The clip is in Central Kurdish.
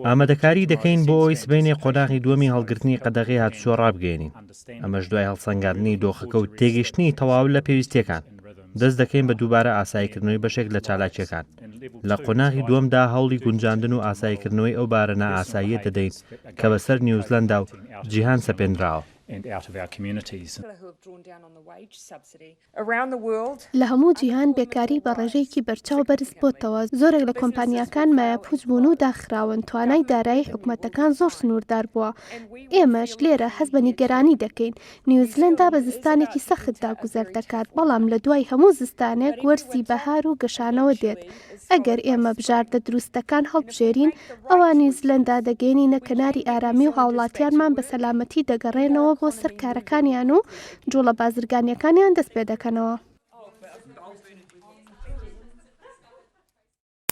ئامادەکاری دەکەین بۆ ئەوی سبەینێ قۆناغی دووەمی هەڵگرتنی قەدەغی هاتوچۆ ڕابگەێنین. ئەمەش دوای هەڵسەنگاندنی دۆخەکە و تێگەشتنی تەواو لە پێویستیەکان. دەست دەکەین بە دووبارە ئاساییکردنەوەی بەشێک لە چالاکیەکان. لە قۆناغی دووەمدا هەوڵی گونجاندن و ئاساییکردنەوەی ئەو بارە نائاساییە دەدەین کە بەسەر نیوزیلەندا و جیهان سەپێنراوە. لە هەموو جیهان بێکاری بە ڕێژەیەکی بەرچاو بەرز بۆتەوە. زۆرێک لە کۆمپانیاکان مایەپووچ بوون و داخراون، توانای دارایی حکوومەتەکان زۆر سنووردار بووە. ئێمەش لێرە هەست بە نیگەرانی دەکەین. نیوزیلەندا بە زستانێکی سەختدا گوزەر دەکات، بەڵام لە دوای هەموو زستانێک وەرزی بەهار و گەشانەوە دێت. ئەگەر ئێمە بژاردە دروستەکان هەڵبژێرین، ئەوە نیوزیلەندا دەگەێنینە کەناری ئارامی و هاوڵاتیانمان بە سەلامەتی دەگەڕێنەوە بۆ سەر کارەکانیان و جوڵە بازرگانیەکانیان دەست پێ دەکەنەوە.